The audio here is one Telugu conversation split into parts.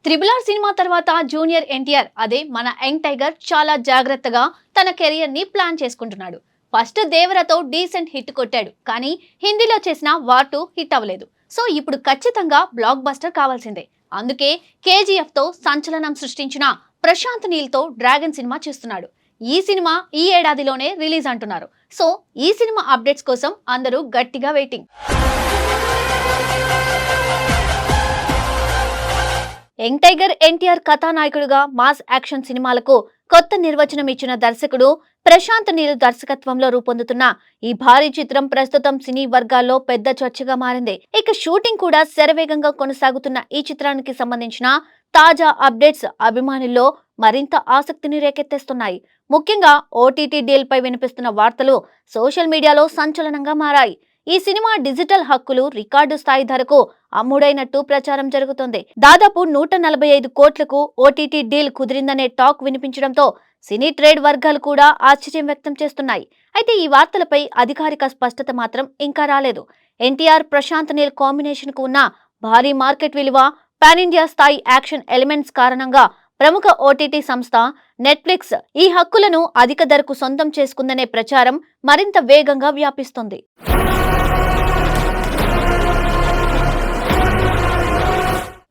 త్రిబుల్ ఆర్ సినిమా తర్వాత జూనియర్ ఎన్టీఆర్ అదే మన యంగ్ టైగర్ చాలా జాగ్రత్తగా తన కెరియర్ ని ప్లాన్ చేసుకుంటున్నాడు. ఫస్ట్ దేవరతో డీసెంట్ హిట్ కొట్టాడు, కానీ హిందీలో చేసిన వార్ 2 హిట్ అవ్వలేదు. సో ఇప్పుడు ఖచ్చితంగా బ్లాక్ బస్టర్ కావాల్సిందే. అందుకే కేజీఎఫ్ తో సంచలనం సృష్టించిన ప్రశాంత్ నీల్ తో డ్రాగన్ సినిమా చేస్తున్నాడు. ఈ సినిమా ఈ ఏడాదిలోనే రిలీజ్ అంటున్నారు. సో ఈ సినిమా అప్డేట్స్ కోసం అందరూ గట్టిగా వెయిటింగ్. యంగ్ టైగర్ ఎన్టీఆర్ కథానాయకుడిగా మాస్ యాక్షన్ సినిమాలకు కొత్త నిర్వచనం ఇచ్చిన దర్శకుడు ప్రశాంత్ నీల్ దర్శకత్వంలో రూపొందుతున్న ఈ భారీ చిత్రం ప్రస్తుతం సినీ వర్గాల్లో పెద్ద చర్చగా మారింది. ఇక షూటింగ్ కూడా శరవేగంగా కొనసాగుతున్న ఈ చిత్రానికి సంబంధించిన తాజా అప్డేట్స్ అభిమానుల్లో మరింత ఆసక్తిని రేకెత్తేస్తున్నాయి. ముఖ్యంగా ఓటీటీ డీల్ పై వినిపిస్తున్న వార్తలు సోషల్ మీడియాలో సంచలనంగా మారాయి. ఈ సినిమా డిజిటల్ హక్కులు రికార్డు స్థాయి ధరకు అమ్ముడైనట్టు ప్రచారం జరుగుతోంది. దాదాపు 145 కోట్లకు ఓటీటీ డీల్ కుదిరిందనే టాక్ వినిపించడంతో సినీ ట్రేడ్ వర్గాలు కూడా ఆశ్చర్యం వ్యక్తం చేస్తున్నాయి. అయితే ఈ వార్తలపై అధికారిక స్పష్టత మాత్రం ఇంకా రాలేదు. ఎన్టీఆర్ ప్రశాంత్ నీల్ కాంబినేషన్ కు ఉన్న భారీ మార్కెట్ విలువ, పాన్ ఇండియా స్థాయి యాక్షన్ ఎలిమెంట్స్ కారణంగా ప్రముఖ ఓటీటీ సంస్థ నెట్ఫ్లిక్స్ ఈ హక్కులను అధిక ధరకు సొంతం చేసుకుందనే ప్రచారం మరింత వేగంగా వ్యాపిస్తుంది.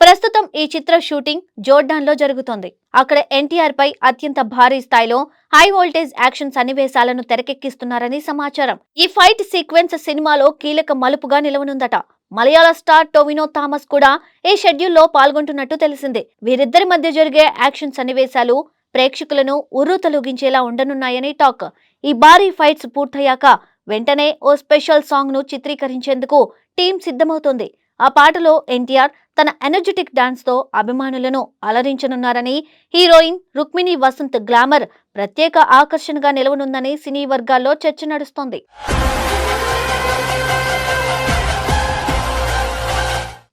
ప్రస్తుతం ఈ చిత్ర షూటింగ్ జోర్డాన్ లో జరుగుతోంది. అక్కడ ఎన్టీఆర్ పై అత్యంత భారీ స్థాయిలో హై వోల్టేజ్ యాక్షన్ సన్నివేశాలను తెరకెక్కిస్తున్నారని సమాచారం. ఈ ఫైట్ సీక్వెన్స్ సినిమాలో కీలక మలుపుగా నిలవనుందట. మలయాళ స్టార్ టొవినో థామస్ కూడా ఈ షెడ్యూల్లో పాల్గొంటున్నట్టు తెలిసింది. వీరిద్దరి మధ్య జరిగే యాక్షన్ సన్నివేశాలు ప్రేక్షకులను ఉర్రూతలూగించేలా ఉండనున్నాయని టాక్. ఈ భారీ ఫైట్స్ పూర్తయ్యాక వెంటనే ఓ స్పెషల్ సాంగ్ ను చిత్రీకరించేందుకు టీం సిద్ధమవుతోంది. ఆ పాటలో ఎన్టీఆర్ తన ఎనర్జెటిక్ డాన్స్ తో అభిమానులను అలరించనున్నారని, హీరోయిన్ రుక్మిణి వసంత్ గ్లామర్ ప్రత్యేక ఆకర్షణగా నిలవనుందని సినీ వర్గాల్లో చర్చ నడుస్తోంది.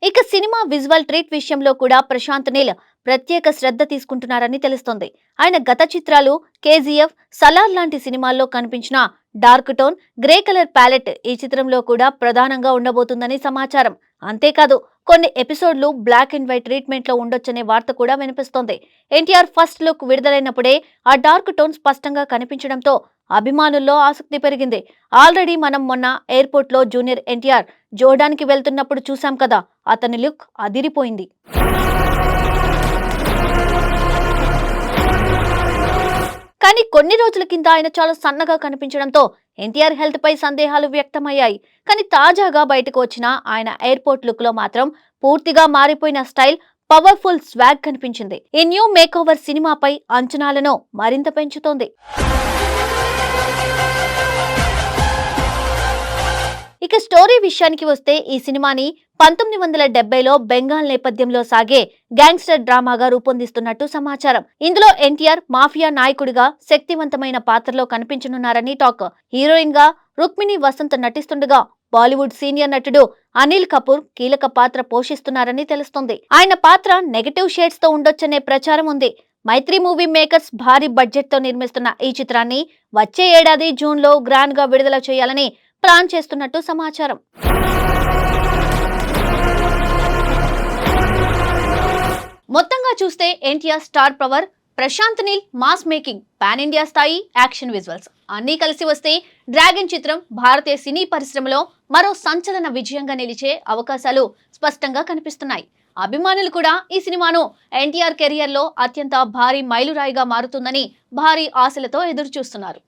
ఇక సినిమా విజువల్ ట్రీట్ విషయంలో కూడా ప్రశాంత్ నీల్ ప్రత్యేక శ్రద్ధ తీసుకుంటున్నారని తెలుస్తోంది. ఆయన గత చిత్రాలు కేజీఎఫ్, సలార్ లాంటి సినిమాల్లో కనిపించిన dark tone, grey colour palette ఈ చిత్రంలో కూడా ప్రధానంగా ఉండబోతుందని సమాచారం. అంతేకాదు కొన్ని ఎపిసోడ్లు బ్లాక్ అండ్ వైట్ ట్రీట్మెంట్ లో ఉండొచ్చనే వార్త కూడా వినిపిస్తోంది. ఎన్టీఆర్ ఫస్ట్ లుక్ విడుదలైనప్పుడే ఆ డార్క్ టోన్ స్పష్టంగా కనిపించడంతో అభిమానుల్లో ఆసక్తి పెరిగింది. ఆల్రెడీ మనం మొన్న ఎయిర్పోర్ట్ లో జూనియర్ ఎన్టీఆర్ జోర్డాన్కి వెళ్తున్నప్పుడు చూసాం కదా, అతని లుక్ అదిరిపోయింది. కానీ కొన్ని రోజుల కింద ఆయన చాలా సన్నగా కనిపించడంతో ఎన్టీఆర్ హెల్త్ పై సందేహాలు వ్యక్తమయ్యాయి. కానీ తాజాగా బయటకు వచ్చిన ఆయన ఎయిర్పోర్ట్ లుక్ లో మాత్రం పూర్తిగా మారిపోయిన స్టైల్, పవర్ఫుల్ స్వాగ్ కనిపించింది. ఈ న్యూ మేకోవర్ సినిమాపై అంచనాలను మరింత పెంచుతోంది. ఇక స్టోరీ విషయానికి వస్తే ఈ సినిమాని 1970లో బెంగాల్ నేపథ్యంలో సాగే గ్యాంగ్స్టర్ డ్రామాగా రూపొందిస్తున్నట్టు సమాచారం. ఇందులో ఎన్టీఆర్ మాఫియా నాయకుడిగా శక్తివంతమైన పాత్రలో కనిపించనున్నారని టాక్. హీరోయిన్ గా రుక్మిణి వసంత్ నటిస్తుండగా బాలీవుడ్ సీనియర్ నటుడు అనిల్ కపూర్ కీలక పాత్ర పోషిస్తున్నారని తెలుస్తోంది. ఆయన పాత్ర నెగటివ్ షేడ్స్ తో ఉండొచ్చనే ప్రచారం ఉంది. మైత్రి మూవీ మేకర్స్ భారీ బడ్జెట్ తో నిర్మిస్తున్న ఈ చిత్రాన్ని వచ్చే ఏడాది జూన్ లో గ్రాండ్ గా విడుదల చేయాలని ప్లాన్ చేస్తున్నట్టు సమాచారం. మొత్తంగా చూస్తే NTR star power, Prashanth Neel mass making, pan India స్థాయి యాక్షన్ విజువల్స్ అన్నీ కలిసి వస్తే డ్రాగన్ చిత్రం భారతీయ సినీ పరిశ్రమలో మరో సంచలన విజయంగా నిలిచే అవకాశాలు స్పష్టంగా కనిపిస్తున్నాయి. అభిమానులు కూడా ఈ సినిమాను ఎన్టీఆర్ కెరియర్ లో అత్యంత భారీ మైలురాయిగా మారుతుందని భారీ ఆశలతో ఎదురు చూస్తున్నారు.